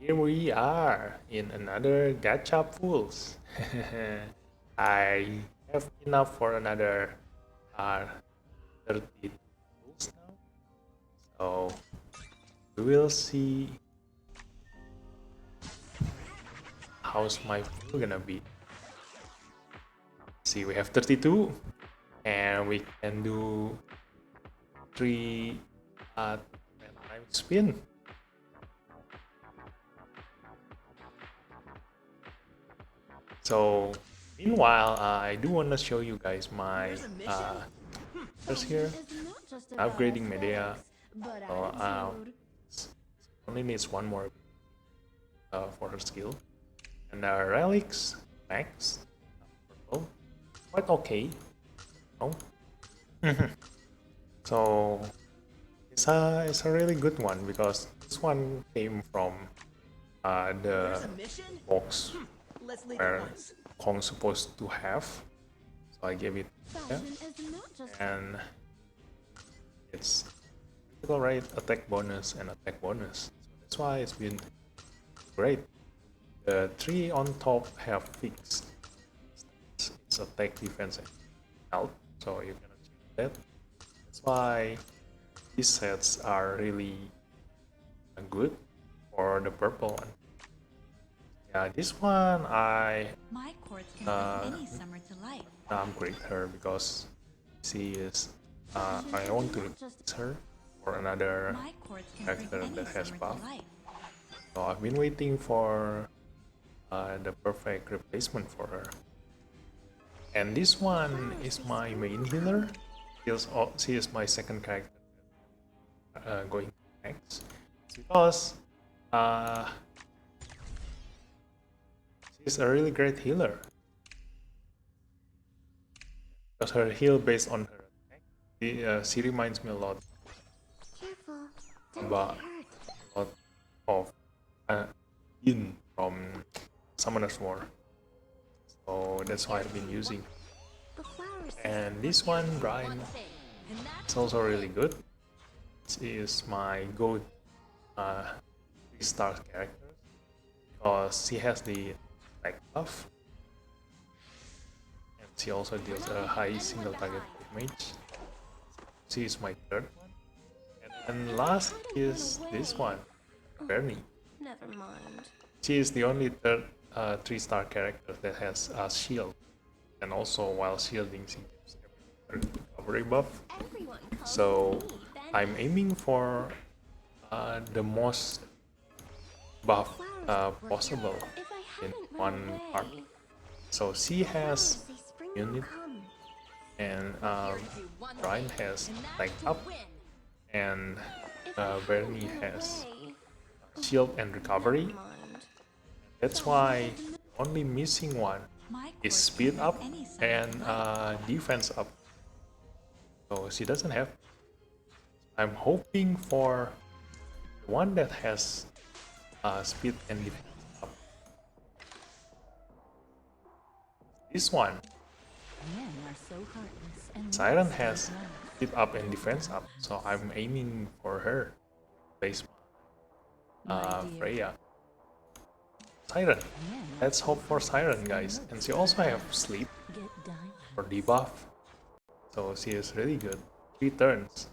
Here we are in another gacha pools. I have enough for another 30 pools now. So we will see how's my pool gonna be. See, we have 32 and we can do 3 time spin. So meanwhile, I do want to show you guys my first here upgrading Medea. So only needs one more for her skill, and relics max purple, quite okay. No? So it's a really good one because this one came from the box where Kong's supposed to have, so I gave it yeah. And it's critical rate, attack bonus, and attack bonus. So that's why it's been great. The 3 on top have fixed. It's attack, defense, and health, so you can achieve that. That's why these sets are really good for the purple one. Yeah, this one I upgrade her because she is. I want to replace her for another character that has buff. So I've been waiting for the perfect replacement for her. And this one is my main healer. She is my second character going next. Because she's a really great healer. Because her heal based on her attack, she reminds me a lot about a lot of Yin from Summoner's War. So that's why I've been using. And this one, Brian, is also really good. She is my go 3-star character because she has the attack buff. And she also deals a high single target damage. She is my third one. And last is this one, Bernie. Never mind. She is the only third 3-star character that has a shield, and also while shielding she gives a recovery buff. So I'm aiming for the most buff possible in one part. So she has unit, and Brian has like up, and Bernie has shield and recovery. That's why only missing one is speed up and defense up. So she doesn't have. I'm hoping for the one that has speed and defense up. This one, Siren has speed up and defense up, so I'm aiming for her. Base Freya. Siren. Let's hope for Siren, guys. And she also have sleep for debuff. So she is really good. 3 turns.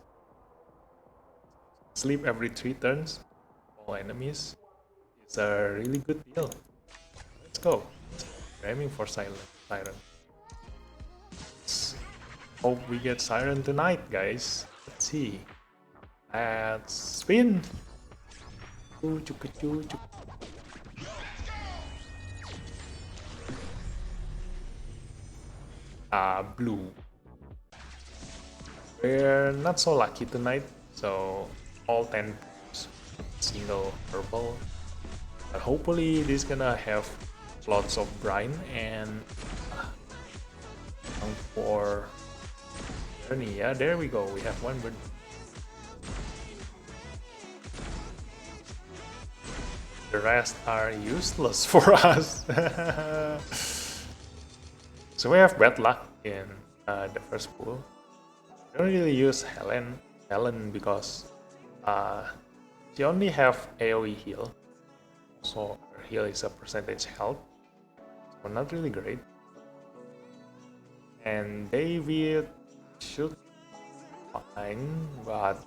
Sleep every 3 turns. All enemies. It's a really good deal. Let's go. I'm aiming for Siren. Let's hope we get Siren tonight, guys. Let's see. Let's spin. Blue. We're not so lucky tonight, so all 10 single purple. But hopefully this gonna have lots of brine and for Journey. Yeah, there we go. We have one bird. The rest are useless for us. So we have bad luck in the first pool. I don't really use Helen because she only have AoE heal. So heal is a percentage health, so not really great. And David should fine, but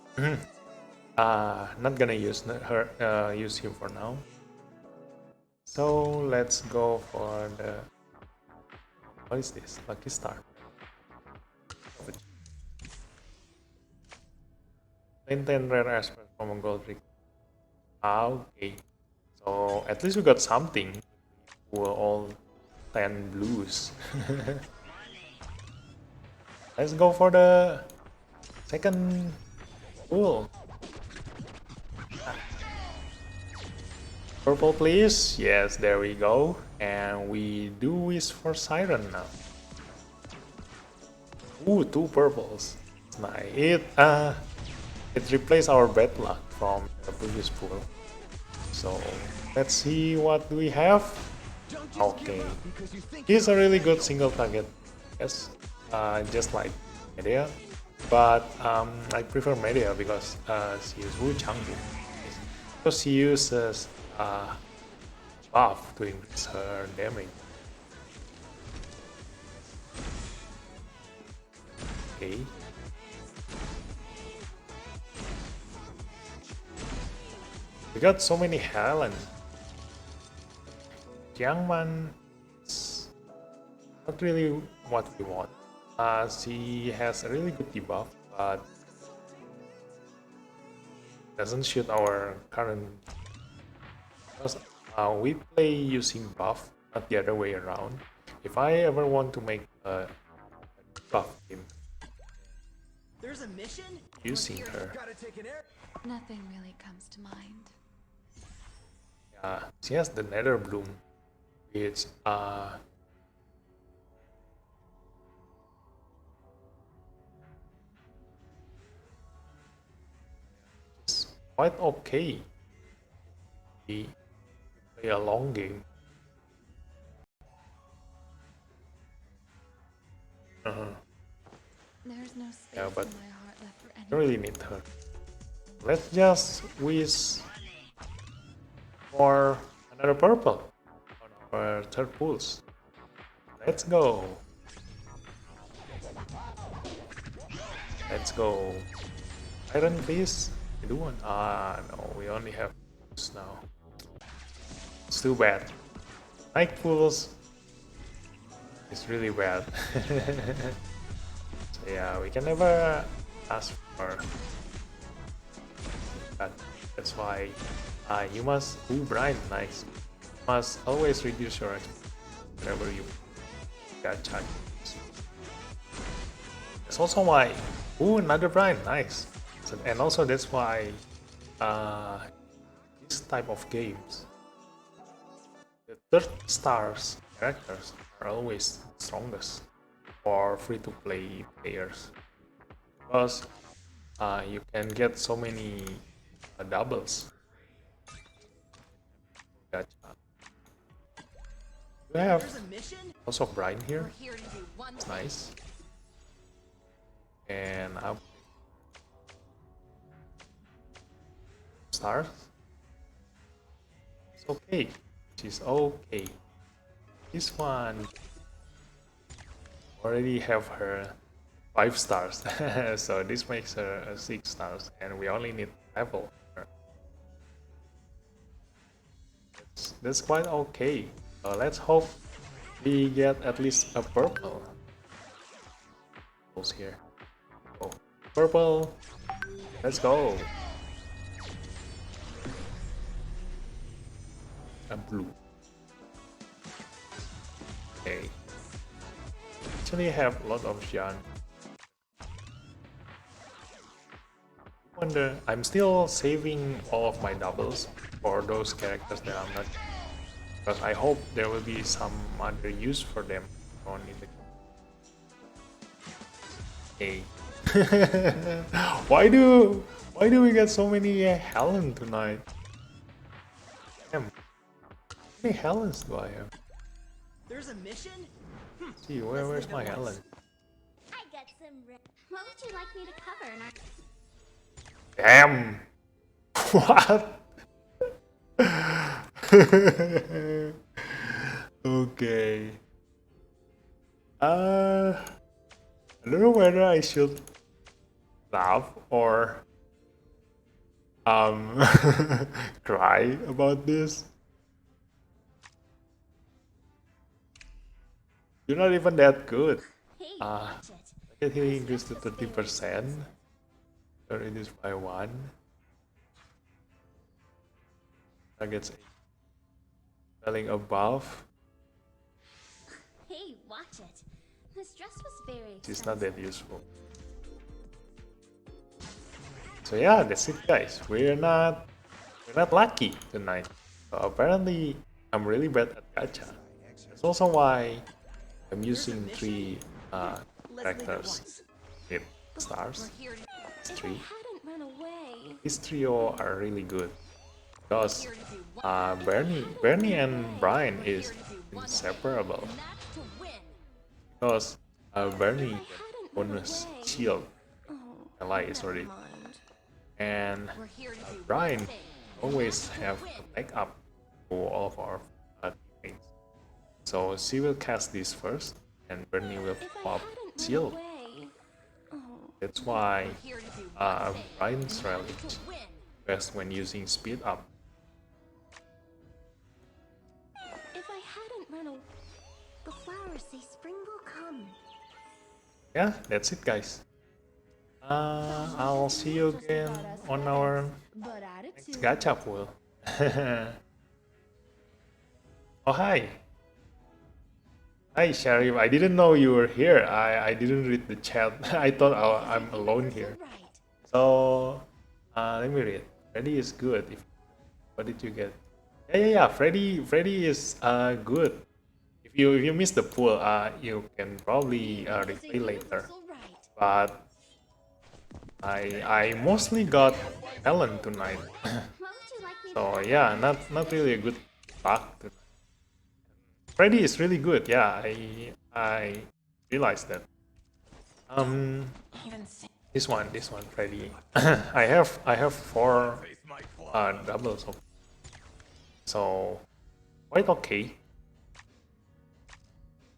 not gonna use him for now. So let's go for the, what is this? Lucky Star. 10 rare aspects from a gold rig. Okay. So at least we got something. We're all 10 blues. Let's go for the second pool. Purple, please. Yes, there we go. And we do wish for Siren now. Ooh, 2 purples. It's nice. It replaced our bad luck from the previous pool. So let's see what we have. Okay, he's a really good single target. Yes, just like Medea, but I prefer Medea because she uses Wu Changbu. Because she uses buff to increase her damage. Okay. We got so many Helen. Jiangman is not really what we want. She has a really good debuff, but doesn't shoot our current. Because we play using buff, not the other way around. If I ever want to make a buff team, there's a mission using her. Nothing really comes to mind. Yeah, she has the Nether Bloom, which is quite okay. We play a long game. There's no space Yeah, but in my heart left for I anything. don't really need her. Let's just wish for another purple on our third pulse. Let's go. Let's go. Iron, please. We do one. No, we only have pulse now. It's too bad. Night pulse is really bad. So yeah, we can never ask for that. That's why you must. Ooh, Brian, nice. You must always reduce your XP whenever you gacha. That's also why. Ooh, another Brian, nice. So, and also that's why this type of games, the third stars characters are always strongest for free-to-play players, because you can get so many doubles. Gacha. We have also Brian here. It's nice. And up stars. It's okay. She's okay. This one already have her 5 stars, so this makes her 6 stars, and we only need level her. That's quite okay. Let's hope we get at least a purple. Here. Oh, purple. Let's go. A blue. Okay. Actually have a lot of Xian. Wonder, I'm still saving all of my doubles for those characters that I'm not, because I hope there will be some other use for them on in the. Hey. why do we get so many Helen tonight? Damn. How many Helens do I have? There's a mission? See, where's my Helen? I got some. What would you like me to cover in our? Damn! What? Okay. I don't know whether I should laugh or um cry about this. You're not even that good. Hey, Uh, watch it. Target healing This increased to dress was very 30%. expensive. Reduced by 1. Targets spelling above. Hey, watch it. This dress was very It's not expensive. that useful. So yeah, that's it, guys. We're not lucky tonight. So apparently, I'm really bad at gacha. That's also why I'm There's a using mission? 3 Let's leave it characters once. with stars. It's If I 3. hadn't run away. These trio are really good because Bernie Bernie and Brian is inseparable because Bernie gets bonus shield. Ally is already, and Brian always have attack up to all of our teammates. So she will cast this first, and Bernie will pop shield. That's why Brian's rally is best when using speed up. If I hadn't run away. The flowers say spring will come. Yeah, that's it, guys. I'll see you again on our But next attitude. gacha pool. Oh, hi. Hi, Sharif. I didn't know you were here. I didn't read the chat. I thought I'm alone here. Right. So, let me read. Freddy is good. What did you get? Yeah. Freddy is good. If you miss the pool, you can probably replay later. But I mostly got Ellen tonight. What would you like me So to yeah, not really a good luck tonight. Freddy is really good. Yeah, I realized that. This one, Freddy. I have 4 doubles of, so quite okay.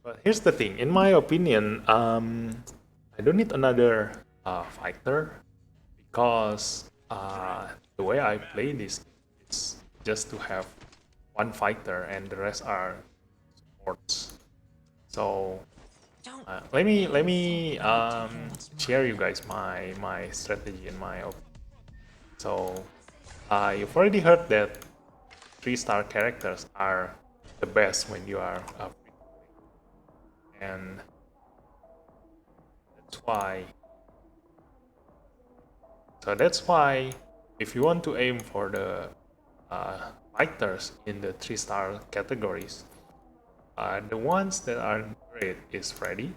But here's the thing. In my opinion, I don't need another fighter because the way I play this is just to have one fighter and the rest are supports. So let me share you guys my strategy and my opinion. So you've already heard that 3-star characters are the best when you are free to play, and that's why. So that's why if you want to aim for the fighters in the 3-star categories, the ones that are great is Freddy,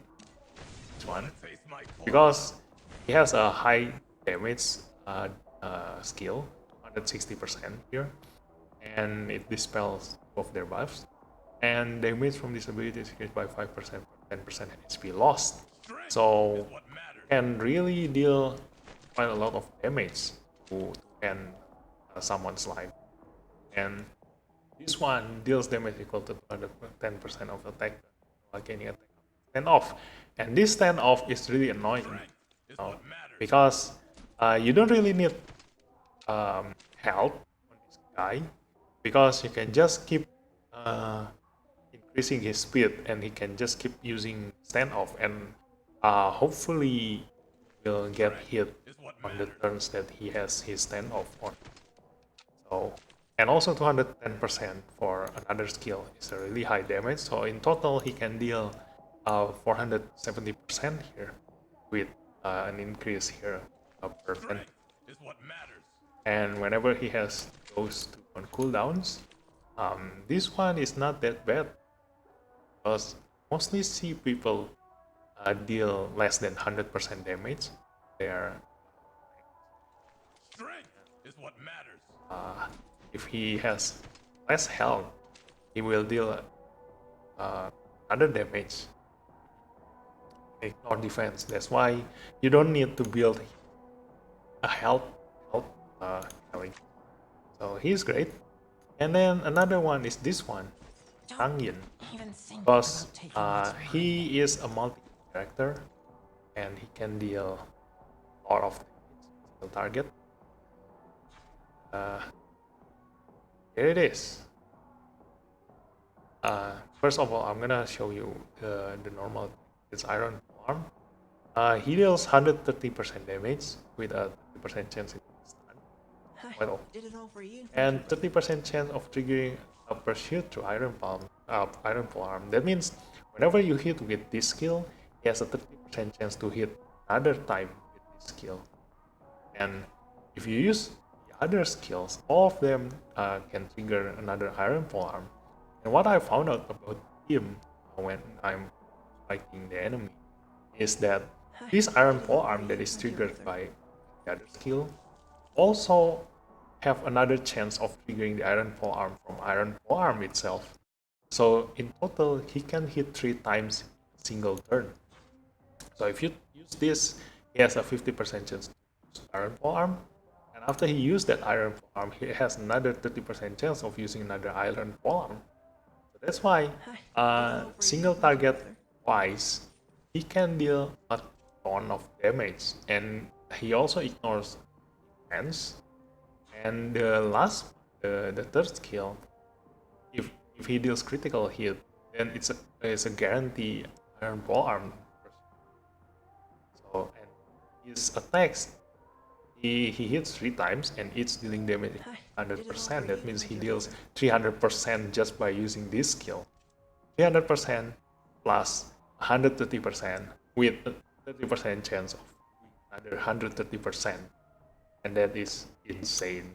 this one, because he has a high damage skill, 260% here, and it dispels both their buffs. And damage from this ability is increased by 5% per 10% HP lost. So can really deal quite a lot of damage to end someone's life. And this one deals damage equal to 210% of attack while gaining attack standoff. And this standoff is really annoying because you don't really need help on this guy because you can just keep increasing his speed and he can just keep using standoff and hopefully will get hit on the turns that he has his standoff on. So, and also 210% for another skill is a really high damage. So in total he can deal 470% here with an increase here per 10. And whenever he has those 2 on cooldowns, this one is not that bad because mostly see people deal less than 100% damage. They're if he has less health, he will deal other damage, ignore defense. That's why you don't need to build a health carry. So he's great. And then another one is this one, Yin, because he is a multi character and he can deal a lot of single target. Here it is. First of all, I'm gonna show you the normal. It's Iron Arm. He deals 130% damage with a 30% chance it stun. Well, Did it all for you. and 30% chance of triggering a pursuit to Iron Palm, Iron Palm. That means whenever you hit with this skill, he has a 30% chance to hit another time with this skill. And if you use the other skills, all of them can trigger another Iron Palm. And what I found out about him when I'm fighting the enemy is that this Iron Polearm that is triggered by the other skill also have another chance of triggering the Iron Polearm from Iron Polearm itself. So in total, he can hit 3 times in a single turn. So if you use this, he has a 50% chance to use Iron Polearm. And after he used that Iron Polearm, he has another 30% chance of using another Iron Polearm. So that's why single target wise, he can deal a ton of damage, and he also ignores defense. And the third skill, if he deals critical hit, then it's a guarantee Iron Ball Arm. So and his attacks, he hits 3 times and it's dealing damage 100%. That means he deals 300% just by using this skill. 300% plus 130% with a 30% chance of another 130%, and that is insane.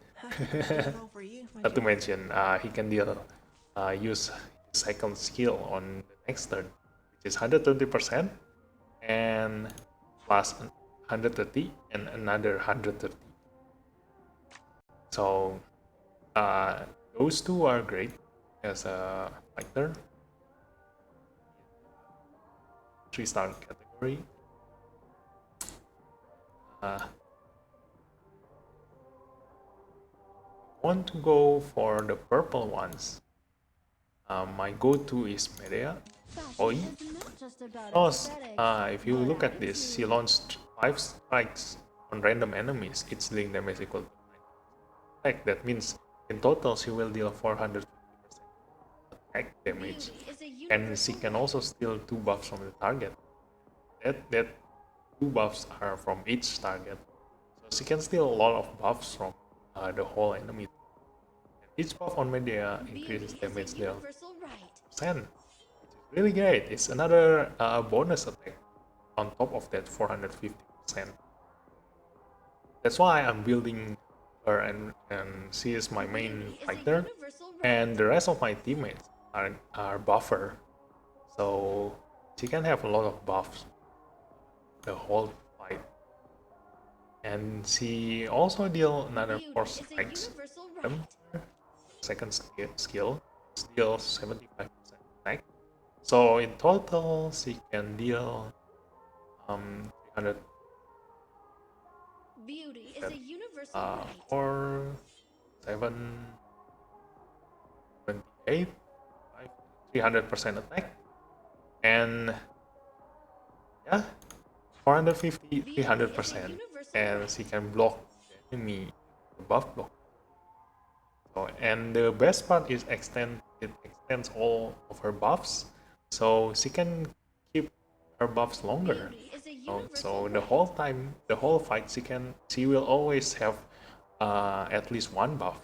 Not to mention, he can use his second skill on the next turn, which is 120% and plus 130 and another 130. So those two are great as a fighter. 3-star category. Want to go for the purple ones. My go-to is Medea. Oi. Because if you look at this, she launched 5 strikes on random enemies. It's dealing damage equal to 9 attack. That means in total she will deal 450% attack damage, and she can also steal 2 buffs from the target. That 2 buffs are from each target, so she can steal a lot of buffs from the whole enemy. And each buff on Medea increases damage dealt 10%, which is really great. It's another bonus attack on top of that 450%. That's why I'm building her, and she is my main fighter, and the rest of my teammates are buffer, so she can have a lot of buffs the whole fight. And she also deal another 4 strikes. Second skill deals 75% attack. So in total, she can deal 300. Beauty is a universal right. 4, 7, 28, 300% attack, and yeah, 450, 300%, and she can block the enemy buff block. So, and the best part is it extends all of her buffs, so she can keep her buffs longer. So the whole time, the whole fight, she will always have at least 1 buff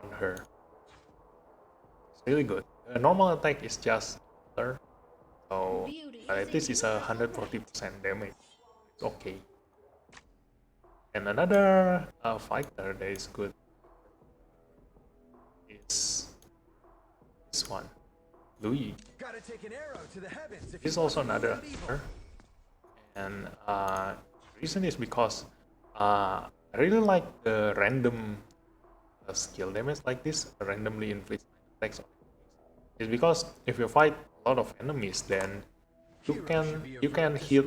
on her. It's really good. The normal attack is just her, so at least it's 140% damage. It's okay. And another fighter that is good is this one, Louis. He's also another fighter. And the reason is because I really like the random skill damage like this, randomly inflict attacks on enemies. It's because if you fight a lot of enemies, then you can hit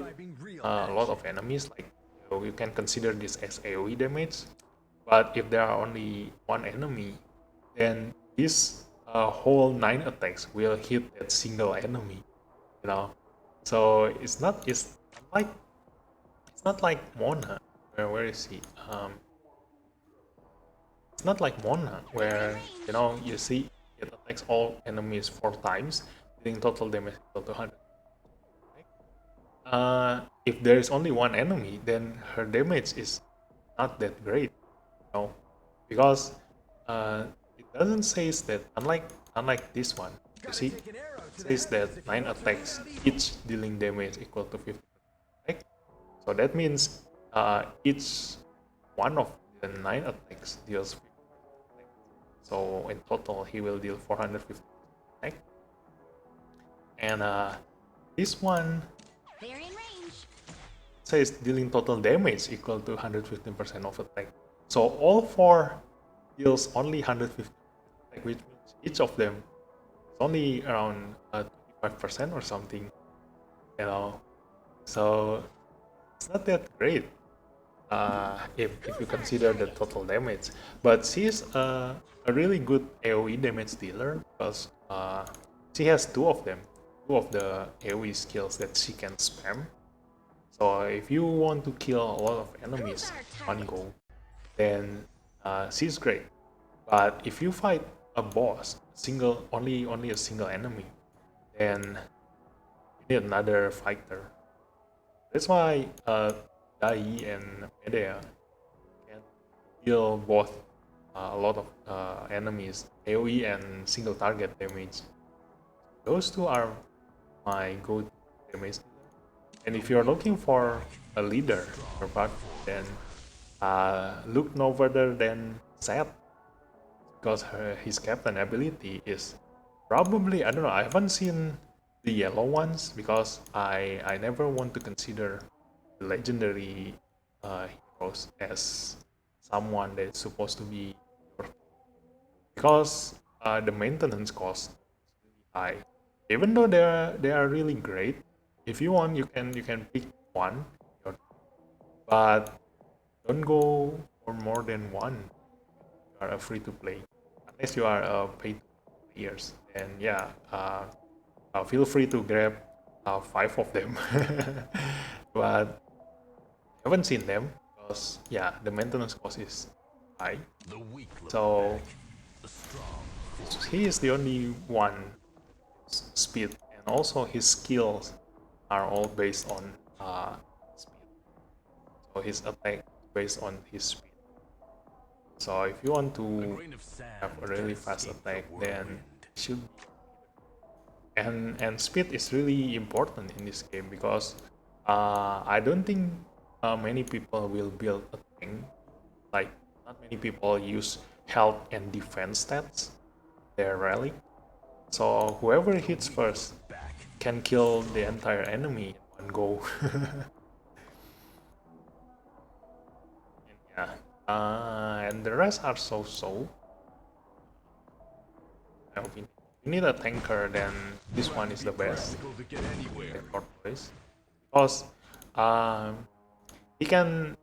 a lot of enemies. Like you can consider this as AOE damage. But if there are only one enemy, then his whole 9 attacks will hit that single enemy, you know. So it's not like Mona. Where is he? It's not like Mona, where you know you see it attacks all enemies 4 times, dealing total damage equal to 100. If there is only one enemy, then her damage is not that great, you know, because it doesn't say that unlike this one, you see, it says that 9 attacks each dealing damage equal to 50. Right? So that means each one of the 9 attacks deals 50. So in total, he will deal 450. Right? And this one says dealing total damage equal to 115% of attack. So all 4 deals only 150 attack, which means each of them is only around 25% or something, you know. So it's not that great if you consider the total damage. But she's a really good AoE damage dealer because she has 2 of them, 2 of the AoE skills that she can spam. So if you want to kill a lot of enemies on go, then she's great. But if you fight a boss, only a single enemy, then you need another fighter. That's why Dai and Medea can deal both a lot of enemies, AoE and single target damage. Those 2 are my go-to damage. And if you're looking for a leader for part, then look no further than Seth, because his captain ability is probably, I don't know, I haven't seen the yellow ones because I never want to consider the legendary heroes as someone that's supposed to be because the maintenance cost is really high. Even though they are really great, if you want, you can pick one, but don't go for more than one. You are free to play, unless you are paid players. Then yeah, feel free to grab 5 of them. But I haven't seen them because yeah, the maintenance cost is high. So he is the only one speed, and also his skills are all based on speed. So his attack based on his speed. So if you want to have a really fast attack, then should and speed is really important in this game because I don't think many people will build a tank. Like not many people use health and defense stats. Their relic. So whoever hits first can kill the entire enemy in one go. Yeah, and the rest are so-so. If you need a tanker, then this one is the best. Because he can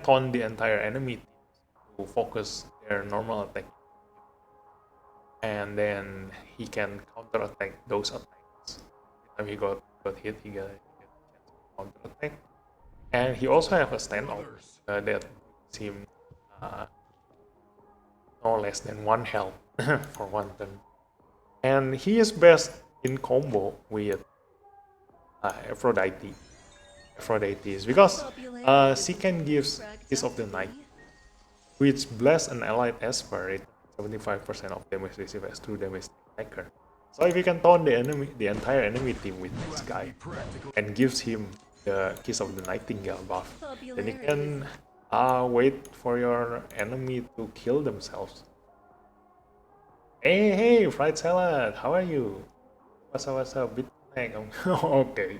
taunt the entire enemy to focus their normal attack, and then he can counter attack those attacks. Every time he got hit, he got counter attack, and he also have a standoff that gives him no less than 1 health for 1 turn. And he is best in combo with Aphrodite. Aphrodite is because she can give Kiss of the Night, which bless an allied Esper at 75% of damage received as true damage attacker. So if you can taunt the entire enemy team with this guy, and gives him the Kiss of the Nightingale buff, then you can wait for your enemy to kill themselves. Hey, fried salad, how are you? What's up, Bitcoin? Okay.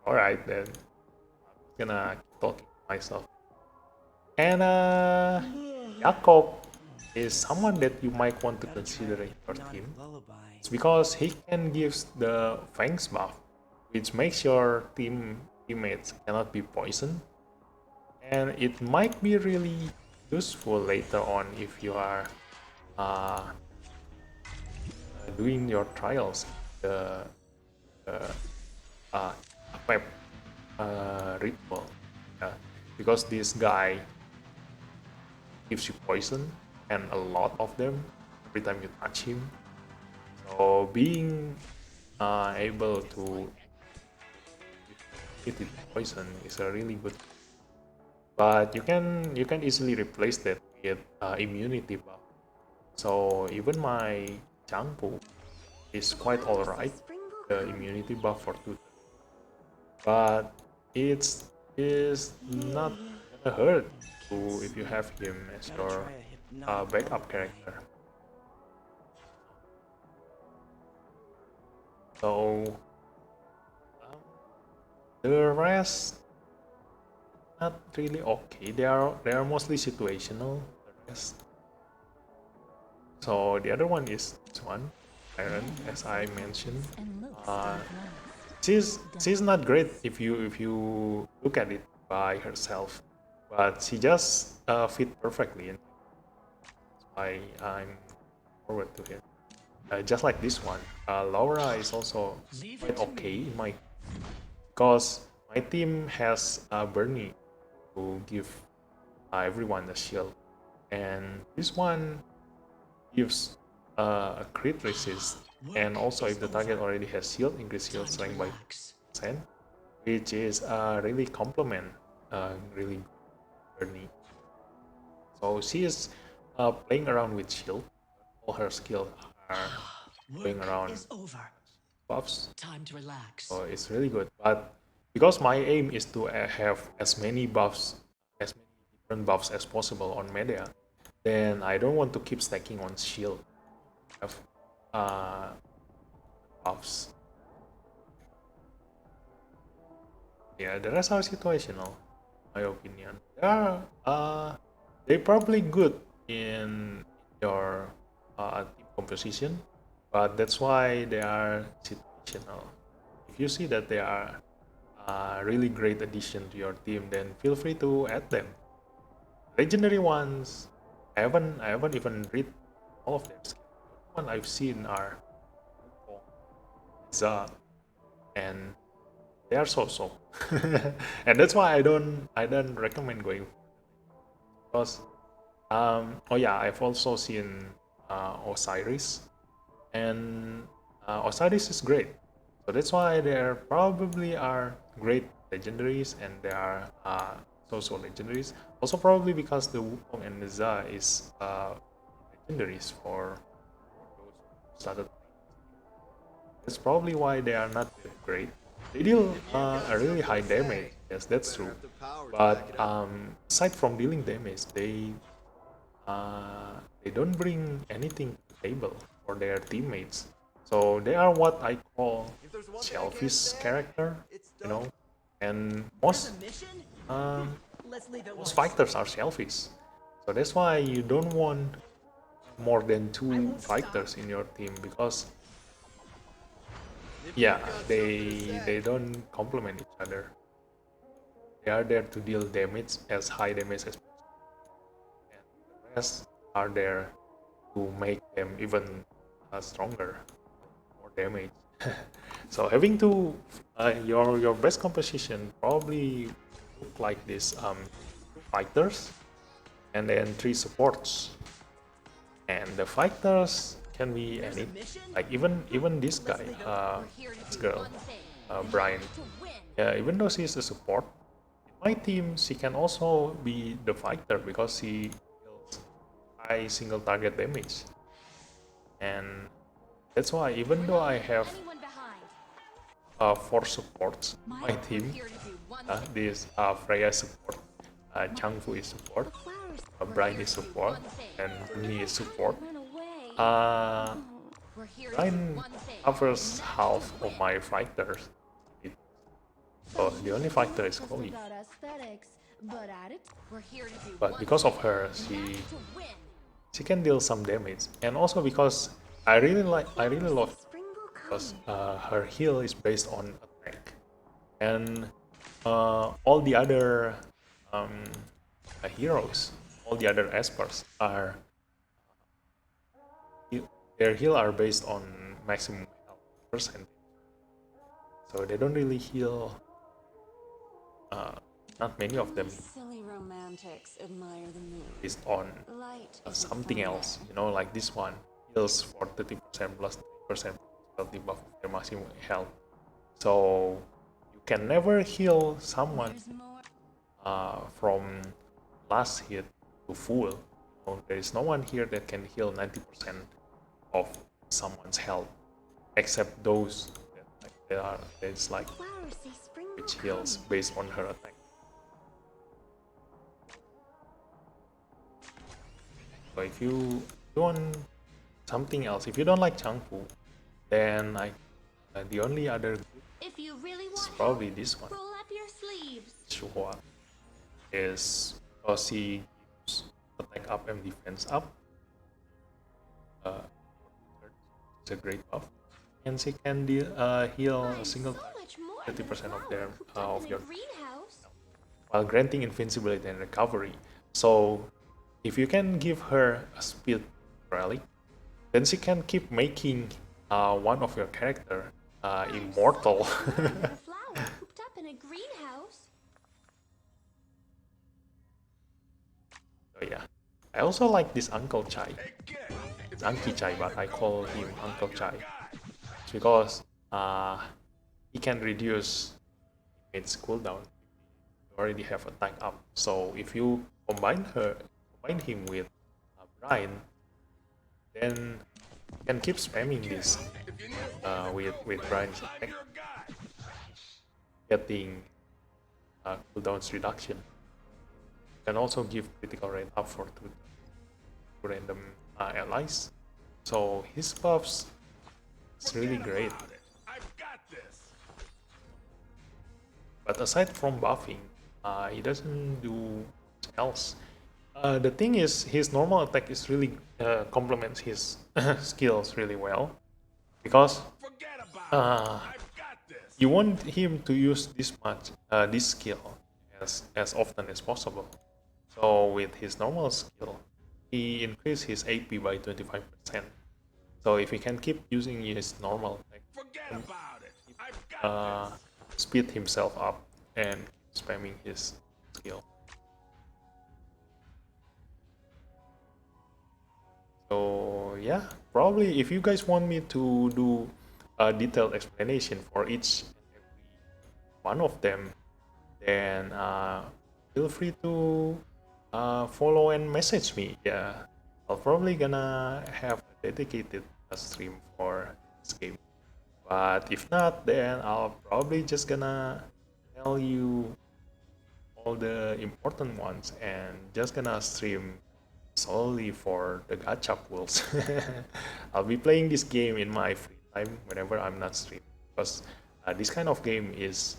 Alright then. I'm gonna keep talking to myself. And Jakob is someone that you might want to consider in your team. It's because he can give the Fangs buff, which makes your teammates cannot be poisoned. And it might be really useful later on if you are doing your trials, the uh, pep ritual, because this guy gives you poison and a lot of them every time you touch him. So being able to hit it with poison is a really good. But you can easily replace that with immunity buff. So even my Changpu is quite alright, the immunity buff for Tutor. But it is not gonna hurt if you have him as your backup character. So the rest not really okay. They are mostly situational. The rest. So the other one is this one, Iron, as I mentioned. Uh, she's not great if you look at it by herself, but she just fit perfectly, and that's why I'm forward to it. Just like this one, Laura is also quite okay in my, because my team has Bernie to give everyone a shield, and this one gives a crit resist, and also if the target already has shield, increase shield strength by 10%, which is really complement really Bernie. So she is playing around with shield. All her skills are going around buffs. Time to relax. So it's really good. But because my aim is to have as many buffs, as many different buffs as possible on media, then I don't want to keep stacking on shield. Have buffs. Yeah, the rest are situational, my opinion. They're probably good in your team composition, but that's why they are situational. If you see that they are a really great addition to your team, then feel free to add them. Legendary ones, I haven't even read all of them. The only one I've seen are Za, and they are so-so. And that's why I don't recommend going, because oh yeah, I've also seen Osiris, and Osiris is great. So that's why there probably are great legendaries, and there are so-so legendaries. Also probably because the Wukong and the Za is legendaries for those who started. That's probably why they are not that great. They deal a really high damage. Yes, that's true. But aside from dealing damage, they don't bring anything to the table for their teammates. So they are what I call selfish character, you know. And There's a mission? Let's leave it most once. fighters are selfish. So that's why you don't want more than two fighters in your team, because yeah, they don't complement each other. They are there to deal damage, as high damage as possible, and the rest are there to make them even stronger, more damage. So having to your best composition probably look like this: two fighters and then three supports, and the fighters can be There's any, a mission? like even this guy, this girl, Brian. Even though she's a support, in my team she can also be the fighter because she deals high single target damage, and that's why even though I have four supports in my team, this Freya support, Changfu is support, Brian is support, and me is support. Brian covers half of my fighters. So the only fighter is Chloe. But because of her, she can deal some damage, and also because I really love, because her heal is based on attack, and all the other um, heroes, all the other espers are their heal are based on maximum health percentage, so they don't really heal. Not many of them Silly romantics admire the moon. based on Light is a something planet. else, you know, like this one heals for 30% plus 30% difficulty buff of their maximum health. So you can never heal someone There's more. from last hit to full. You know, there is no one here that can heal 90% of someone's health, except those that there's like Flowers say spring will which come. heals based on her attack. So if you want something else, if you don't like Changpu, then the only other If you really is want probably help, this one. roll up your sleeves. Shuhua is because he gives attack up and defense up. It's a great buff, and she can heal a single So target much more 30% of than a their flower cooped up of in your a greenhouse. while granting invincibility and recovery. So if you can give her a speed relic, then she can keep making one of your character immortal. So much more than a flower cooped up in a greenhouse. So yeah, I also like this Uncle Chai. It's Unky Chai, but I call him Uncle Chai. It's because he can reduce its cooldown. You already have attack up, so if you combine him with Brian, then you can keep spamming this with Brian's attack, getting cooldowns reduction. You can also give critical rate up for two random allies. So his buffs is really great. But aside from buffing, he doesn't do much else. The thing is, his normal attack is really complements his skills really well, because you want him to use this skill as often as possible. So with his normal skill, he increased his AP by 25%. So if he can keep using his normal attack, speed himself up and keep spamming his skill. So yeah, probably if you guys want me to do a detailed explanation for each and every one of them, then feel free to follow and message me. Yeah, I'll probably gonna have a dedicated stream for this game. But if not, then I'll probably just gonna tell you all the important ones and just gonna stream solely for the gacha pools. I'll be playing this game in my free time whenever I'm not streaming, because this kind of game is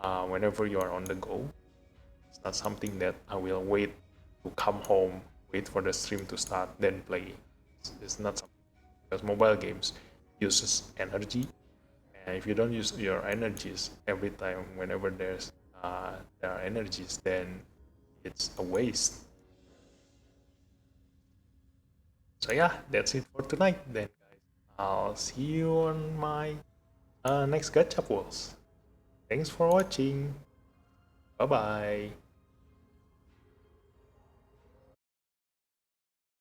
whenever you are on the go. It's not something that I will wait to come home, wait for the stream to start, then play. It's not something, because mobile games uses energy, and if you don't use your energies every time whenever there are energies, then it's a waste. So yeah, that's it for tonight then, guys. I'll see you on my next gacha pools. Thanks for watching. Bye bye.